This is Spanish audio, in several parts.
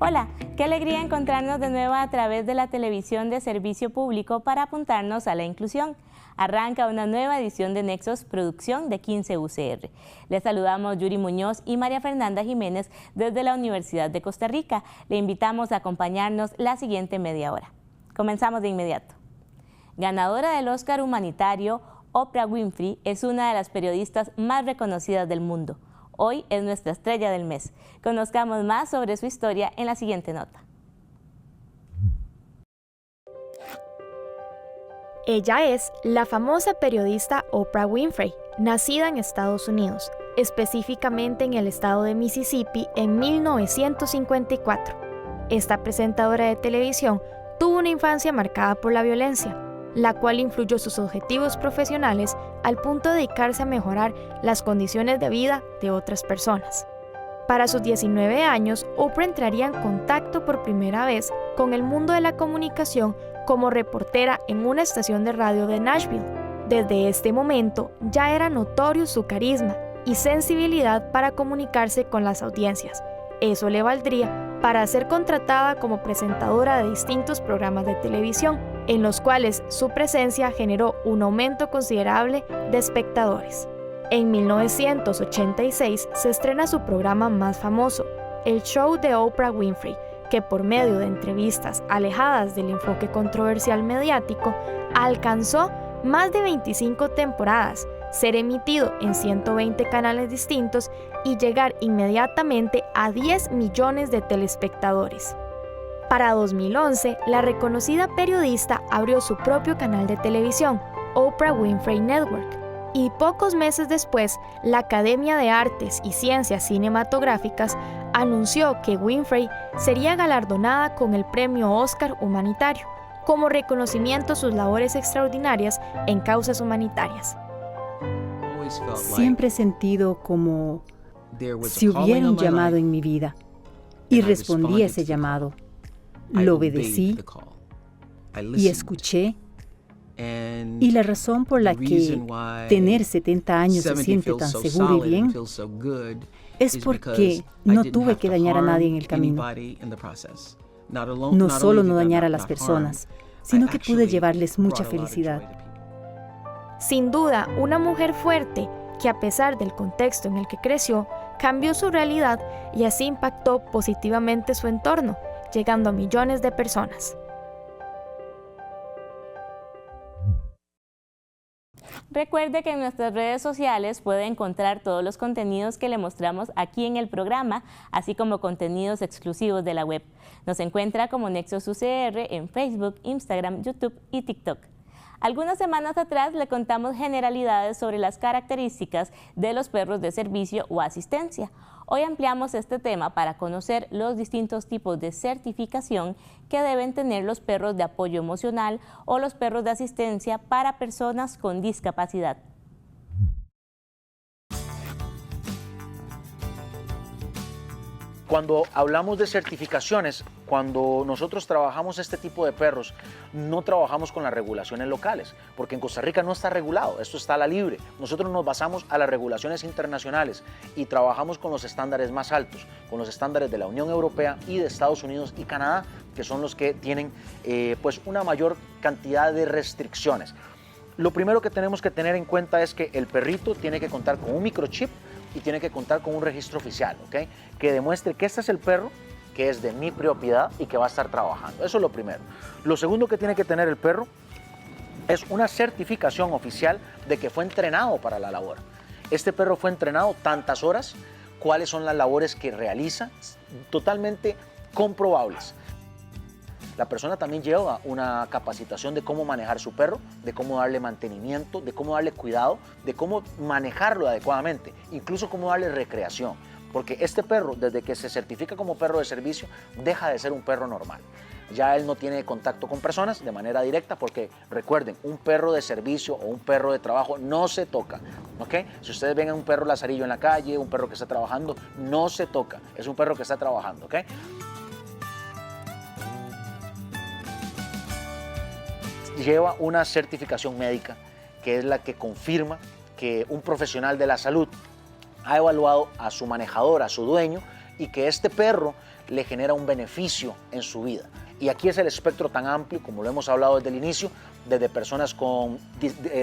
Hola, qué alegría encontrarnos de nuevo a través de la televisión de servicio público para apuntarnos a la inclusión. Arranca una nueva edición de Nexos, producción de 15 UCR. Les saludamos Yuri Muñoz y María Fernanda Jiménez desde la Universidad de Costa Rica. Le invitamos a acompañarnos la siguiente media hora. Comenzamos de inmediato. Ganadora del Oscar Humanitario, Oprah Winfrey es una de las periodistas más reconocidas del mundo. Hoy es nuestra estrella del mes. Conozcamos más sobre su historia en la siguiente nota. Ella es la famosa periodista Oprah Winfrey, nacida en Estados Unidos, específicamente en el estado de Mississippi en 1954. Esta presentadora de televisión tuvo una infancia marcada por la violencia, la cual influyó sus objetivos profesionales al punto de dedicarse a mejorar las condiciones de vida de otras personas. Para sus 19 años, Oprah entraría en contacto por primera vez con el mundo de la comunicación como reportera en una estación de radio de Nashville. Desde este momento ya era notorio su carisma y sensibilidad para comunicarse con las audiencias. Eso le valdría para ser contratada como presentadora de distintos programas de televisión, en los cuales su presencia generó un aumento considerable de espectadores. En 1986 se estrena su programa más famoso, el show de Oprah Winfrey, que por medio de entrevistas alejadas del enfoque controversial mediático, alcanzó más de 25 temporadas, ser emitido en 120 canales distintos y llegar inmediatamente a 10 millones de telespectadores. Para 2011, la reconocida periodista abrió su propio canal de televisión, Oprah Winfrey Network, y pocos meses después, la Academia de Artes y Ciencias Cinematográficas anunció que Winfrey sería galardonada con el premio Oscar Humanitario, como reconocimiento a sus labores extraordinarias en causas humanitarias. Siempre he sentido como si hubiera un llamado en mi vida, y respondí a ese llamado. Lo obedecí y escuché, y la razón por la que tener 70 años se siente tan seguro y bien es porque no tuve que dañar a nadie en el camino. No solo no dañar a las personas, sino que pude llevarles mucha felicidad. Sin duda, una mujer fuerte que, a pesar del contexto en el que creció, cambió su realidad y así impactó positivamente su entorno, llegando a millones de personas. Recuerde que en nuestras redes sociales puede encontrar todos los contenidos que le mostramos aquí en el programa, así como contenidos exclusivos de la web. Nos encuentra como Nexos UCR en Facebook, Instagram, YouTube y TikTok. Algunas semanas atrás le contamos generalidades sobre las características de los perros de servicio o asistencia. Hoy ampliamos este tema para conocer los distintos tipos de certificación que deben tener los perros de apoyo emocional o los perros de asistencia para personas con discapacidad. Cuando hablamos de certificaciones, cuando nosotros trabajamos este tipo de perros, no trabajamos con las regulaciones locales, porque en Costa Rica no está regulado, esto está a la libre. Nosotros nos basamos a las regulaciones internacionales y trabajamos con los estándares más altos, con los estándares de la Unión Europea y de Estados Unidos y Canadá, que son los que tienen pues una mayor cantidad de restricciones. Lo primero que tenemos que tener en cuenta es que el perrito tiene que contar con un microchip y tiene que contar con un registro oficial, ¿ok? Que demuestre que este es el perro que es de mi propiedad y que va a estar trabajando. Eso es lo primero. Lo segundo que tiene que tener el perro es una certificación oficial de que fue entrenado para la labor. Este perro fue entrenado tantas horas, cuáles son las labores que realiza, totalmente comprobables. La persona también lleva una capacitación de cómo manejar su perro, de cómo darle mantenimiento, de cómo darle cuidado, de cómo manejarlo adecuadamente, incluso cómo darle recreación. Porque este perro, desde que se certifica como perro de servicio, deja de ser un perro normal. Ya él no tiene contacto con personas de manera directa porque, recuerden, un perro de servicio o un perro de trabajo no se toca, ¿ok? Si ustedes ven a un perro lazarillo en la calle, un perro que está trabajando, no se toca, es un perro que está trabajando, ¿ok? Lleva una certificación médica que es la que confirma que un profesional de la salud ha evaluado a su manejador, a su dueño, y que este perro le genera un beneficio en su vida. Y aquí es el espectro tan amplio, como lo hemos hablado desde el inicio, desde personas con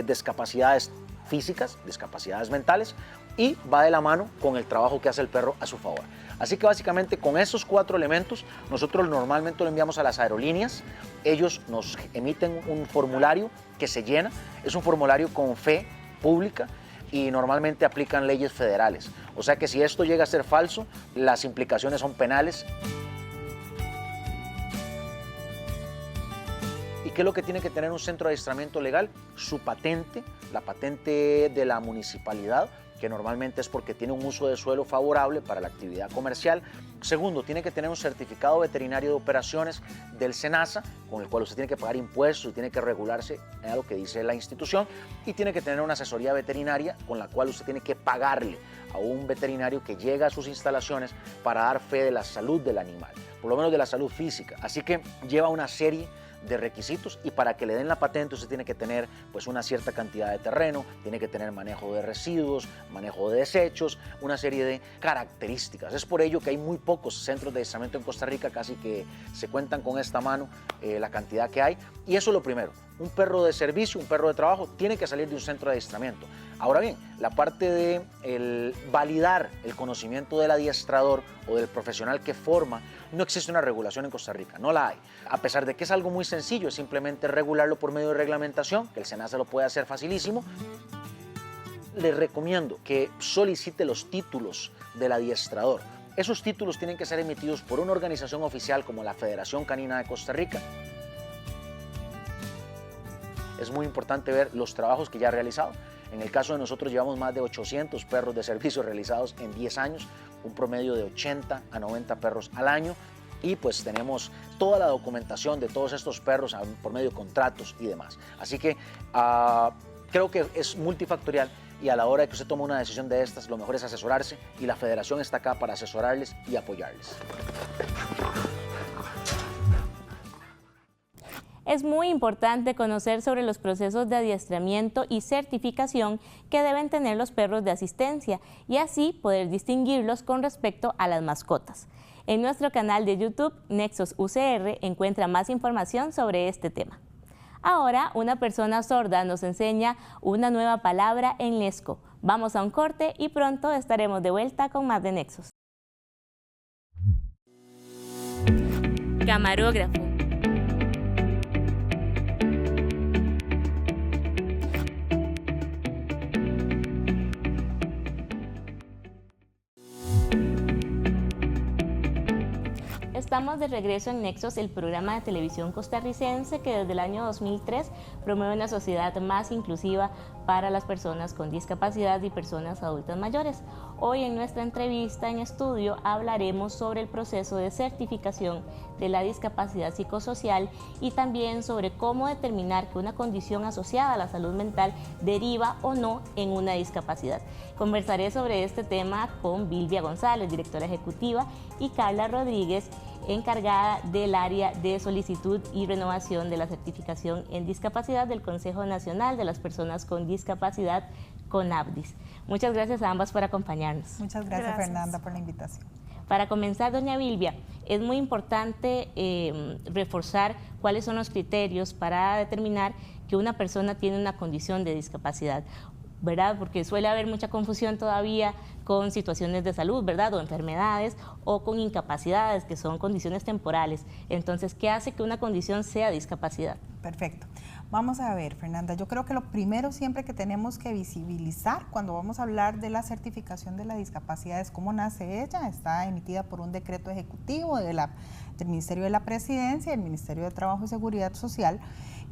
discapacidades físicas, discapacidades mentales, y va de la mano con el trabajo que hace el perro a su favor. Así que básicamente con esos 4 elementos nosotros normalmente lo enviamos a las aerolíneas, ellos nos emiten un formulario que se llena, es un formulario con fe pública y normalmente aplican leyes federales. O sea que si esto llega a ser falso, las implicaciones son penales. ¿Y qué es lo que tiene que tener un centro de adiestramiento legal? Su patente, la patente de la municipalidad, que normalmente es porque tiene un uso de suelo favorable para la actividad comercial. Segundo, tiene que tener un certificado veterinario de operaciones del SENASA, con el cual usted tiene que pagar impuestos y tiene que regularse a lo que dice la institución, y tiene que tener una asesoría veterinaria con la cual usted tiene que pagarle a un veterinario que llega a sus instalaciones para dar fe de la salud del animal, por lo menos de la salud física. Así que lleva una serie de requisitos, y para que le den la patente usted tiene que tener pues una cierta cantidad de terreno, tiene que tener manejo de residuos, manejo de desechos, una serie de características. Es por ello que hay muy pocos centros de adiestramiento en Costa Rica, casi que se cuentan con esta mano la cantidad que hay, y eso es lo primero. Un perro de servicio, un perro de trabajo tiene que salir de un centro de adiestramiento. Ahora bien, la parte de validar el conocimiento del adiestrador o del profesional que forma, no existe una regulación en Costa Rica, no la hay. A pesar de que es algo muy sencillo, es simplemente regularlo por medio de reglamentación, que el SENASA lo puede hacer facilísimo. Les recomiendo que solicite los títulos del adiestrador. Esos títulos tienen que ser emitidos por una organización oficial como la Federación Canina de Costa Rica. Es muy importante ver los trabajos que ya ha realizado. En el caso de nosotros llevamos más de 800 perros de servicio realizados en 10 años, un promedio de 80 a 90 perros al año, y pues tenemos toda la documentación de todos estos perros por medio de contratos y demás. Así que creo que es multifactorial, y a la hora de que usted tome una decisión de estas, lo mejor es asesorarse, y la federación está acá para asesorarles y apoyarles. Es muy importante conocer sobre los procesos de adiestramiento y certificación que deben tener los perros de asistencia, y así poder distinguirlos con respecto a las mascotas. En nuestro canal de YouTube, Nexos UCR, encuentra más información sobre este tema. Ahora, una persona sorda nos enseña una nueva palabra en lesco. Vamos a un corte y pronto estaremos de vuelta con más de Nexos. Camarógrafo. Estamos de regreso en Nexos, el programa de televisión costarricense que desde el año 2003 promueve una sociedad más inclusiva para las personas con discapacidad y personas adultas mayores. Hoy en nuestra entrevista en estudio hablaremos sobre el proceso de certificación de la discapacidad psicosocial y también sobre cómo determinar que una condición asociada a la salud mental deriva o no en una discapacidad. Conversaré sobre este tema con Vilvia González, directora ejecutiva, y Carla Rodríguez, encargada del área de solicitud y renovación de la certificación en discapacidad del Consejo Nacional de las Personas con Discapacidad, CONAPDIS. Muchas gracias a ambas por acompañarnos. Muchas gracias, Fernanda, por la invitación. Para comenzar, doña Vilvia, es muy importante reforzar cuáles son los criterios para determinar que una persona tiene una condición de discapacidad, ¿verdad? Porque suele haber mucha confusión todavía con situaciones de salud, ¿verdad? O enfermedades, o con incapacidades, que son condiciones temporales. Entonces, ¿qué hace que una condición sea discapacidad? Perfecto. Vamos a ver, Fernanda, yo creo que lo primero siempre que tenemos que visibilizar cuando vamos a hablar de la certificación de la discapacidad es cómo nace ella. Está emitida por un decreto ejecutivo del Ministerio de la Presidencia y el Ministerio de Trabajo y Seguridad Social,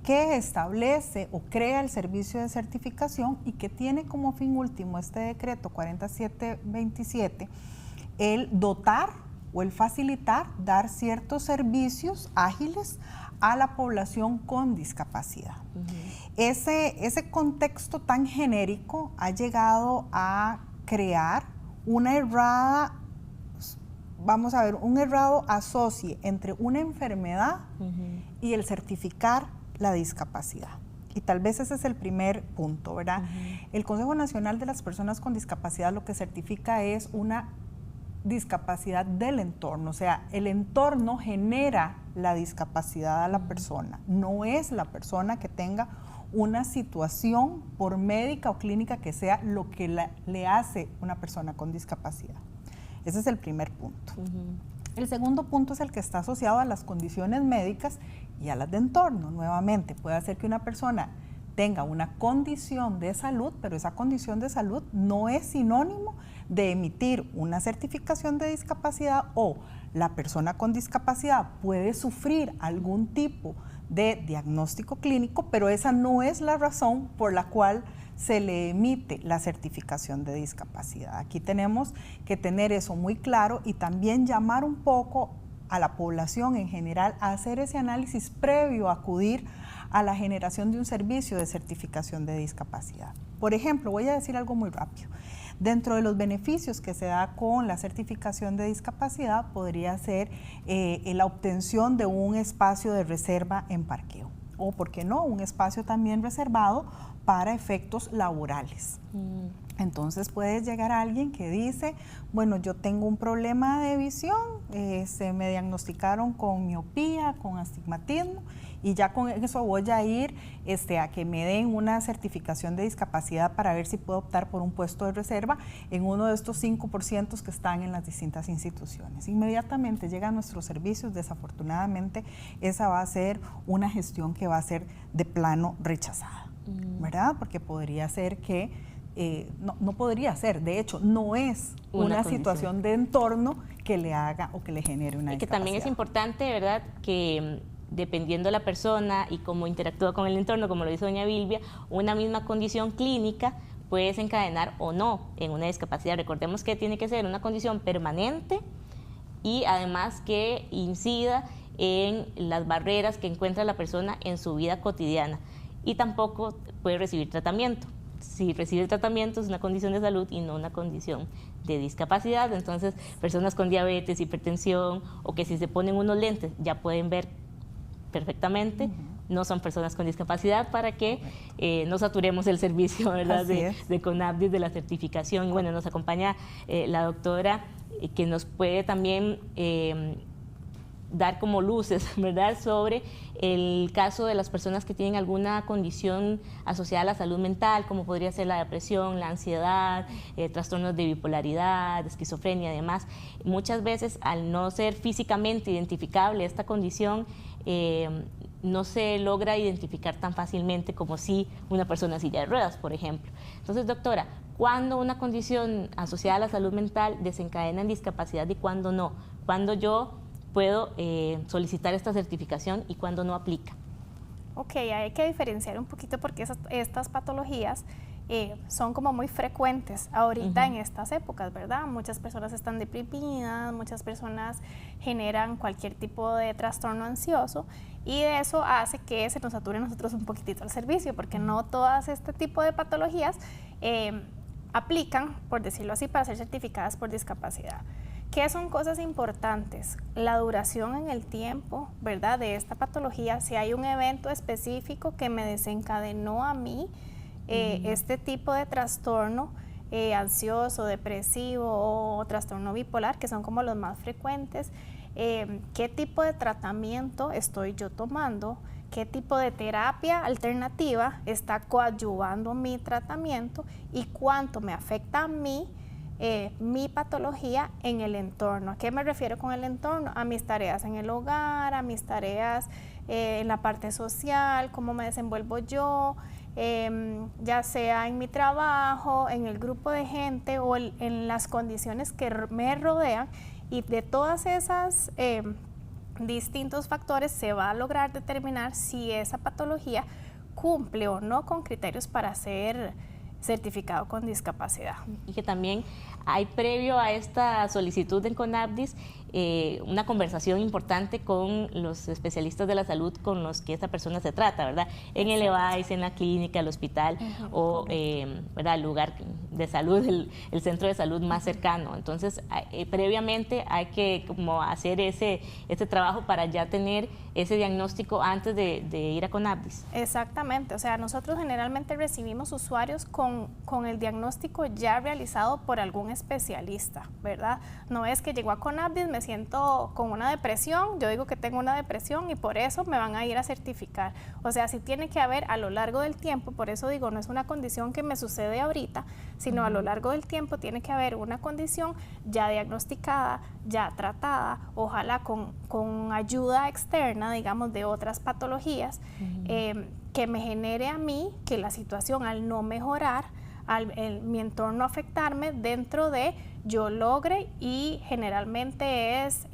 que establece o crea el servicio de certificación y que tiene como fin último este decreto 4727, el dotar o el facilitar, dar ciertos servicios ágiles a la población con discapacidad. Ese contexto tan genérico ha llegado a crear una errada, vamos a ver, un errado asocie entre una enfermedad y el certificar la discapacidad. Y tal vez ese es el primer punto, ¿verdad? El Consejo Nacional de las Personas con Discapacidad lo que certifica es una discapacidad del entorno, o sea, el entorno genera la discapacidad a la persona, no es la persona que tenga una situación por médica o clínica que sea lo que le hace una persona con discapacidad. Ese es el primer punto. El segundo punto es el que está asociado a las condiciones médicas y a las de entorno. Nuevamente, puede ser que una persona tenga una condición de salud, pero esa condición de salud no es sinónimo de emitir una certificación de discapacidad, o la persona con discapacidad puede sufrir algún tipo de diagnóstico clínico, pero esa no es la razón por la cual se le emite la certificación de discapacidad. Aquí tenemos que tener eso muy claro y también llamar un poco a la población en general a hacer ese análisis previo a acudir a la generación de un servicio de certificación de discapacidad. Por ejemplo, voy a decir algo muy rápido. Dentro de los beneficios que se da con la certificación de discapacidad podría ser la obtención de un espacio de reserva en parqueo, o, ¿por qué no?, un espacio también reservado para efectos laborales. Entonces puede llegar alguien que dice, bueno, yo tengo un problema de visión, se me diagnosticaron con miopía, con astigmatismo, y ya con eso voy a ir a que me den una certificación de discapacidad para ver si puedo optar por un puesto de reserva en uno de estos 5% que están en las distintas instituciones. Inmediatamente llegan nuestros servicios, desafortunadamente esa va a ser una gestión que va a ser de plano rechazada, ¿verdad? Porque podría ser que no podría ser, de hecho, no es una situación de entorno que le haga o que le genere una discapacidad. Y que también es importante, ¿verdad?, que dependiendo de la persona y cómo interactúa con el entorno, como lo dice doña Vilvia, una misma condición clínica puede desencadenar o no en una discapacidad. Recordemos que tiene que ser una condición permanente y además que incida en las barreras que encuentra la persona en su vida cotidiana, y tampoco puede recibir tratamiento. Si recibe el tratamiento es una condición de salud y no una condición de discapacidad. Entonces, personas con diabetes, hipertensión, o que si se ponen unos lentes ya pueden ver perfectamente, no son personas con discapacidad, para que no saturemos el servicio, ¿verdad?, de CONAPDIS, de la certificación. Y bueno, nos acompaña la doctora, que nos puede también dar como luces, ¿verdad?, sobre el caso de las personas que tienen alguna condición asociada a la salud mental, como podría ser la depresión, la ansiedad, trastornos de bipolaridad, de esquizofrenia y demás. Muchas veces, al no ser físicamente identificable esta condición, no se logra identificar tan fácilmente como si una persona en silla de ruedas, por ejemplo. Entonces, doctora, ¿cuándo una condición asociada a la salud mental desencadena en discapacidad y cuándo no? ¿Cuándo yo puedo solicitar esta certificación y cuándo no aplica? Ok, hay que diferenciar un poquito porque estas patologías son como muy frecuentes ahorita en estas épocas, ¿verdad? Muchas personas están deprimidas, muchas personas generan cualquier tipo de trastorno ansioso, y eso hace que se nos sature a nosotros un poquitito el servicio, porque no todas este tipo de patologías aplican, por decirlo así, para ser certificadas por discapacidad. ¿Qué son cosas importantes? La duración en el tiempo, ¿verdad?, de esta patología. Si hay un evento específico que me desencadenó a mí este tipo de trastorno ansioso, depresivo o trastorno bipolar, que son como los más frecuentes, ¿qué tipo de tratamiento estoy yo tomando? ¿Qué tipo de terapia alternativa está coadyuvando mi tratamiento? ¿Y cuánto me afecta a mí mi patología en el entorno? ¿A qué me refiero con el entorno? A mis tareas en el hogar, a mis tareas en la parte social, cómo me desenvuelvo yo, ya sea en mi trabajo, en el grupo de gente o en las condiciones que me rodean. Y de todas esas distintos factores se va a lograr determinar si esa patología cumple o no con criterios para ser certificado con discapacidad. Y que también hay, previo a esta solicitud en CONAPDIS, una conversación importante con los especialistas de la salud con los que esta persona se trata, ¿verdad? En el EVAIS, en la clínica, el hospital o ¿verdad? El lugar de salud, el centro de salud más cercano. Entonces, previamente hay que como hacer ese trabajo para ya tener ese diagnóstico antes de ir a CONAPDIS. Exactamente, o sea, nosotros generalmente recibimos usuarios con el diagnóstico ya realizado por algún especialista, ¿verdad? No es que llegó a CONAPDIS, me siento con una depresión, yo digo que tengo una depresión y por eso me van a ir a certificar. O sea, sí tiene que haber a lo largo del tiempo, por eso digo, no es una condición que me sucede ahorita, sino a lo largo del tiempo tiene que haber una condición ya diagnosticada, ya tratada, ojalá con ayuda externa, digamos, de otras patologías, que me genere a mí que la situación al no mejorar, mi entorno afectarme, dentro de yo logre, y generalmente es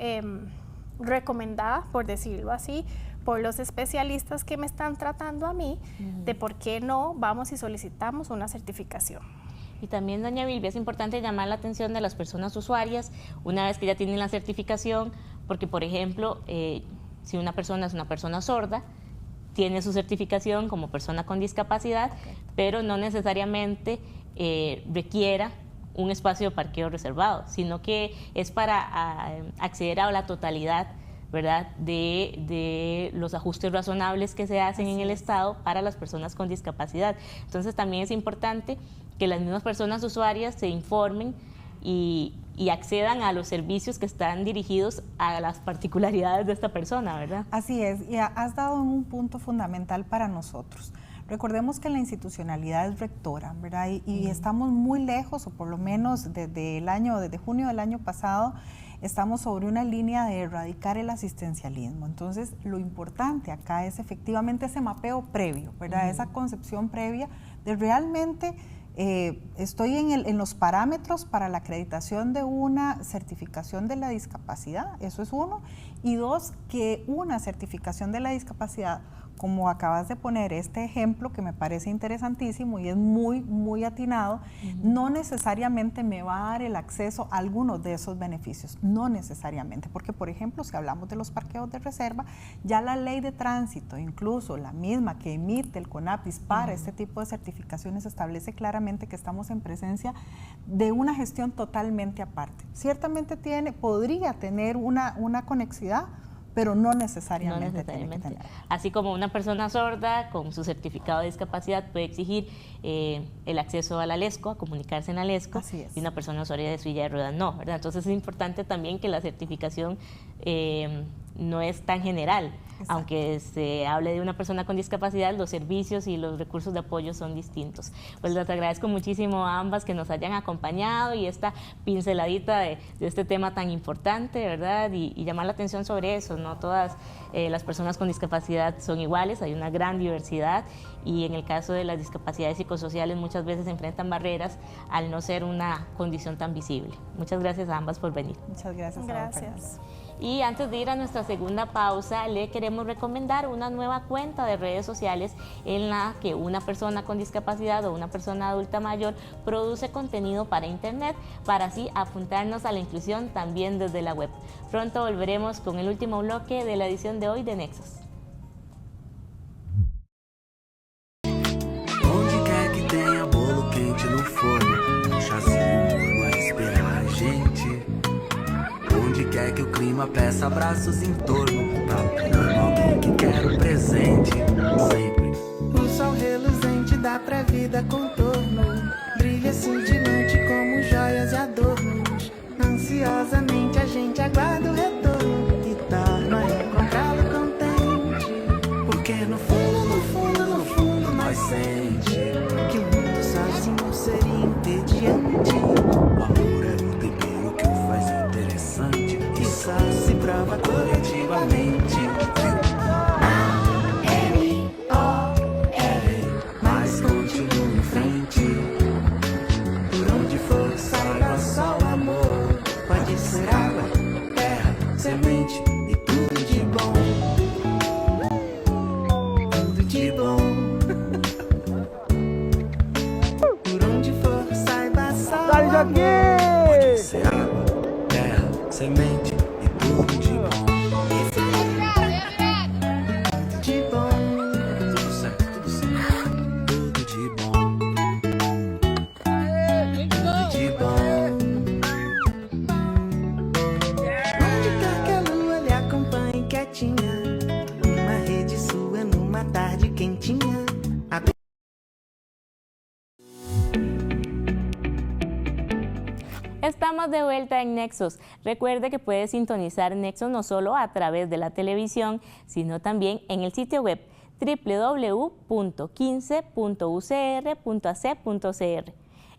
recomendada, por decirlo así, por los especialistas que me están tratando a mí, de por qué no vamos y solicitamos una certificación. Y también, doña Vilvia, es importante llamar la atención de las personas usuarias una vez que ya tienen la certificación, porque, por ejemplo, si una persona es una persona sorda, tiene su certificación como persona con discapacidad, pero no necesariamente requiera un espacio de parqueo reservado, sino que es para acceder a la totalidad, ¿verdad?, de los ajustes razonables que se hacen en el Estado para las personas con discapacidad. Entonces, también es importante que las mismas personas usuarias se informen y accedan a los servicios que están dirigidos a las particularidades de esta persona, ¿verdad? Así es, y has dado un punto fundamental para nosotros. Recordemos que la institucionalidad es rectora, ¿verdad? Y estamos muy lejos, o por lo menos desde junio del año pasado, estamos sobre una línea de erradicar el asistencialismo. Entonces, lo importante acá es efectivamente ese mapeo previo, ¿verdad? Esa concepción previa de realmente estoy en los parámetros para la acreditación de una certificación de la discapacidad, eso es uno, y dos, que una certificación de la discapacidad, como acabas de poner este ejemplo que me parece interesantísimo y es muy, muy atinado, no necesariamente me va a dar el acceso a algunos de esos beneficios, no necesariamente, porque por ejemplo, si hablamos de los parqueos de reserva, ya la ley de tránsito, incluso la misma que emite el CONAPDIS para este tipo de certificaciones, establece claramente que estamos en presencia de una gestión totalmente aparte. Ciertamente podría tener una conexidad, pero no necesariamente. Tiene que tener. Así como una persona sorda con su certificado de discapacidad puede exigir el acceso a la LESCO, a comunicarse en la LESCO, y una persona usuaria de silla de ruedas no, ¿verdad? Entonces es importante también que la certificación no es tan general. Exacto. Aunque se hable de una persona con discapacidad, los servicios y los recursos de apoyo son distintos. Pues les agradezco muchísimo a ambas que nos hayan acompañado y esta pinceladita de este tema tan importante, ¿verdad? Y llamar la atención sobre eso, no todas las personas con discapacidad son iguales, hay una gran diversidad, y en el caso de las discapacidades psicosociales muchas veces se enfrentan barreras al no ser una condición tan visible. Muchas gracias a ambas por venir. Muchas gracias. Gracias. Y antes de ir a nuestra segunda pausa, le queremos recomendar una nueva cuenta de redes sociales en la que una persona con discapacidad o una persona adulta mayor produce contenido para Internet, para así apuntarnos a la inclusión también desde la web. Pronto volveremos con el último bloque de la edición de hoy de Nexos. Onde quer que tenha bolo quente no forno, um chazinho a esperar a gente. Onde quer que o clima peça abraços em torno, pra alguém que quer um presente, sempre. O sol reluzente dá pra vida contorno, brilha cintilante como joias e adornos. Ansiosamente a gente aguarda o retorno e torna a encontrá-lo contente, porque no fundo, no fundo, no fundo nós sente que o mundo sozinho seria entediante. O amor é o tempero que o faz interessante e só se prova coletivamente. Mas continue em frente. Por onde for, saiba só o amor. Pode ser água, terra, semente e tudo de bom. Tudo de bom. Por onde for, saiba só o amor. Pode ser água, terra, semente e tudo de bom. De bom, tudo certo, tudo certo. Tudo de bom. Tudo de bom. Onde quer que a lua lhe acompanhe quietinha, numa rede sua, numa tarde quentinha. Estamos de vuelta en Nexos. Recuerde que puede sintonizar Nexos no solo a través de la televisión, sino también en el sitio web www.15.ucr.ac.cr.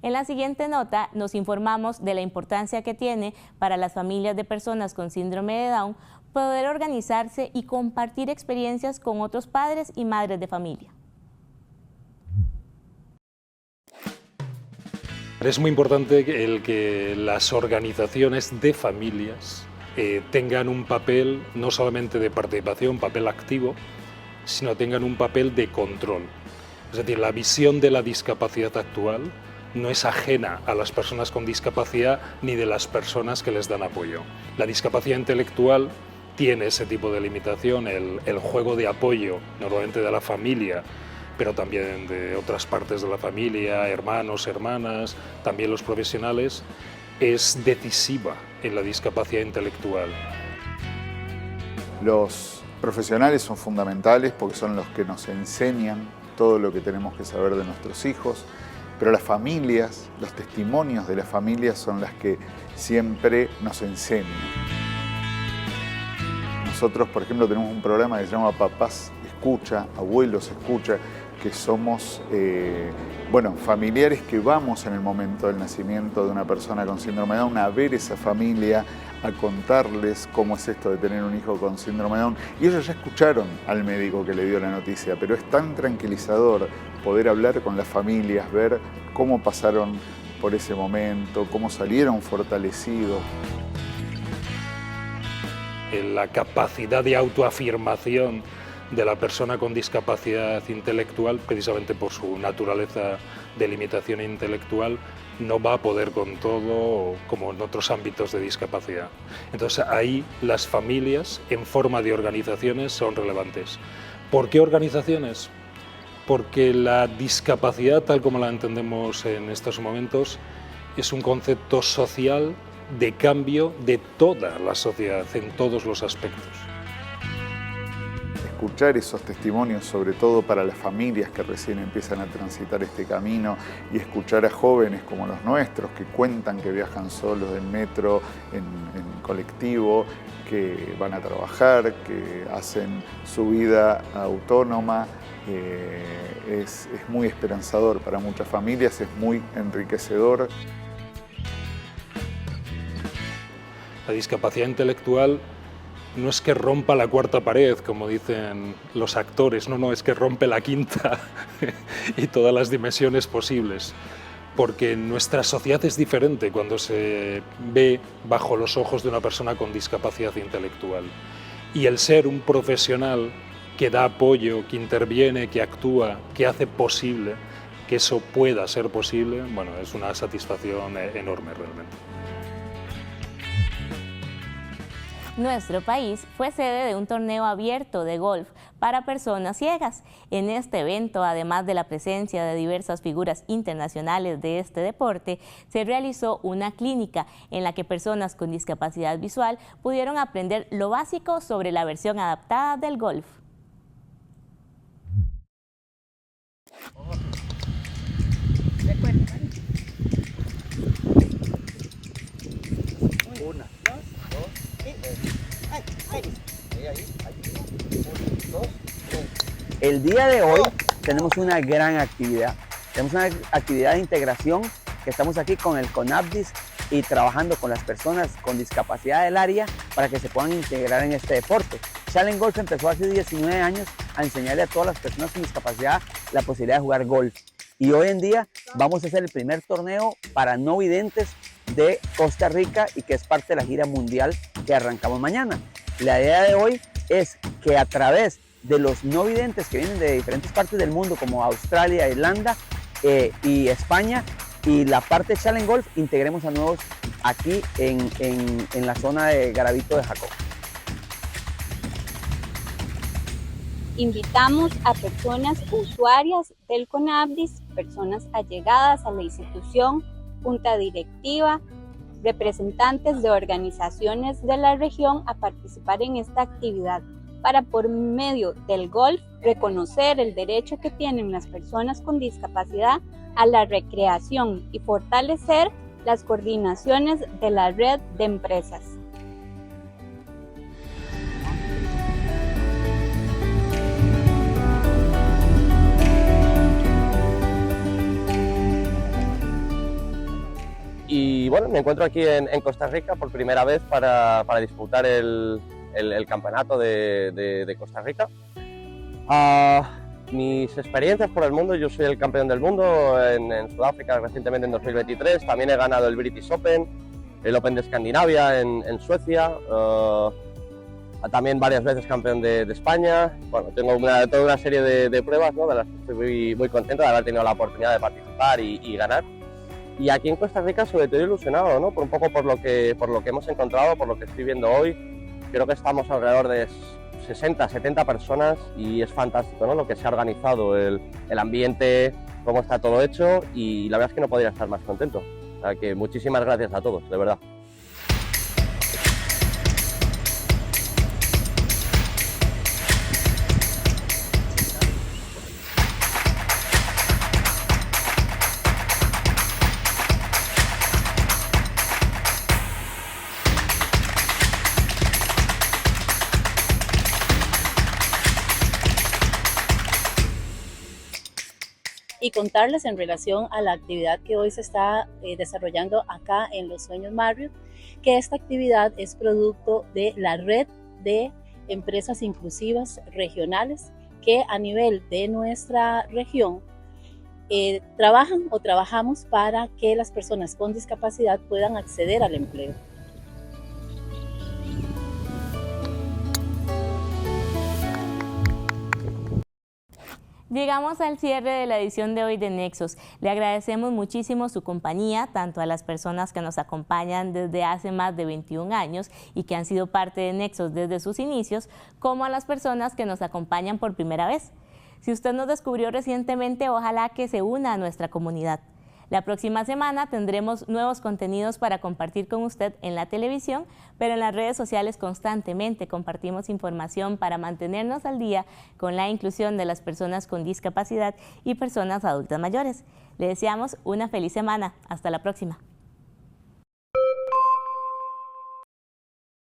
En la siguiente nota nos informamos de la importancia que tiene para las familias de personas con síndrome de Down poder organizarse y compartir experiencias con otros padres y madres de familia. Es muy importante el que las organizaciones de familias tengan un papel no solamente de participación, papel activo, sino tengan un papel de control. Es decir, la visión de la discapacidad actual no es ajena a las personas con discapacidad ni de las personas que les dan apoyo. La discapacidad intelectual tiene ese tipo de limitación, el juego de apoyo, normalmente de la familia, pero también de otras partes de la familia, hermanos, hermanas, también los profesionales, es decisiva en la discapacidad intelectual. Los profesionales son fundamentales porque son los que nos enseñan todo lo que tenemos que saber de nuestros hijos, pero las familias, los testimonios de las familias son las que siempre nos enseñan. Nosotros, por ejemplo, tenemos un programa que se llama Papás Escucha, Abuelos Escucha, que somos familiares que vamos en el momento del nacimiento de una persona con síndrome de Down a ver esa familia, a contarles cómo es esto de tener un hijo con síndrome de Down. Y ellos ya escucharon al médico que le dio la noticia, pero es tan tranquilizador poder hablar con las familias, ver cómo pasaron por ese momento, cómo salieron fortalecidos. La capacidad de autoafirmación de la persona con discapacidad intelectual, precisamente por su naturaleza de limitación intelectual, no va a poder con todo como en otros ámbitos de discapacidad. Entonces ahí las familias en forma de organizaciones son relevantes. ¿Por qué organizaciones? Porque la discapacidad, tal como la entendemos en estos momentos, es un concepto social de cambio de toda la sociedad en todos los aspectos. Escuchar esos testimonios, sobre todo para las familias que recién empiezan a transitar este camino, y escuchar a jóvenes como los nuestros que cuentan que viajan solos en metro, en colectivo, que van a trabajar, que hacen su vida autónoma, es muy esperanzador para muchas familias, es muy enriquecedor. La discapacidad intelectual no es que rompa la cuarta pared, como dicen los actores, no, es que rompe la quinta y todas las dimensiones posibles, porque nuestra sociedad es diferente cuando se ve bajo los ojos de una persona con discapacidad intelectual. Y el ser un profesional que da apoyo, que interviene, que actúa, que hace posible que eso pueda ser posible, bueno, es una satisfacción enorme realmente. Nuestro país fue sede de un torneo abierto de golf para personas ciegas. En este evento, además de la presencia de diversas figuras internacionales de este deporte, se realizó una clínica en la que personas con discapacidad visual pudieron aprender lo básico sobre la versión adaptada del golf. El día de hoy tenemos una gran actividad. Tenemos una actividad de integración que estamos aquí con el CONAPDIS y trabajando con las personas con discapacidad del área para que se puedan integrar en este deporte. Challenge Golf empezó hace 19 años a enseñarle a todas las personas con discapacidad la posibilidad de jugar golf. Y hoy en día vamos a hacer el primer torneo para no videntes de Costa Rica y que es parte de la gira mundial que arrancamos mañana. La idea de hoy es que a través de los no videntes que vienen de diferentes partes del mundo como Australia, Irlanda y España y la parte de Challenge Golf integremos a nuevos aquí en la zona de Garavito de Jacob. Invitamos a personas usuarias del CONABDIS, personas allegadas a la institución, junta directiva, representantes de organizaciones de la región a participar en esta actividad para, por medio del golf, reconocer el derecho que tienen las personas con discapacidad a la recreación y fortalecer las coordinaciones de la red de empresas. Y bueno, me encuentro aquí en Costa Rica por primera vez para disputar el campeonato de Costa Rica. Mis experiencias por el mundo: yo soy el campeón del mundo en Sudáfrica recientemente en 2023, también he ganado el British Open, el Open de Escandinavia en Suecia, también varias veces campeón de España. Bueno, tengo toda una serie de pruebas, ¿no?, de las que estoy muy contento de haber tenido la oportunidad de participar y ganar. Y aquí en Costa Rica sobre todo ilusionado, ¿no?, un poco por lo que hemos encontrado, por lo que estoy viendo hoy. Creo que estamos alrededor de 60, 70 personas y es fantástico, ¿no?, lo que se ha organizado, el ambiente, cómo está todo hecho, y la verdad es que no podría estar más contento. O sea que muchísimas gracias a todos, de verdad. Y contarles en relación a la actividad que hoy se está desarrollando acá en Los Sueños Marriott, que esta actividad es producto de la red de empresas inclusivas regionales que a nivel de nuestra región trabajamos para que las personas con discapacidad puedan acceder al empleo. Llegamos al cierre de la edición de hoy de Nexos. Le agradecemos muchísimo su compañía, tanto a las personas que nos acompañan desde hace más de 21 años y que han sido parte de Nexos desde sus inicios, como a las personas que nos acompañan por primera vez. Si usted nos descubrió recientemente, ojalá que se una a nuestra comunidad. La próxima semana tendremos nuevos contenidos para compartir con usted en la televisión, pero en las redes sociales constantemente compartimos información para mantenernos al día con la inclusión de las personas con discapacidad y personas adultas mayores. Le deseamos una feliz semana. Hasta la próxima.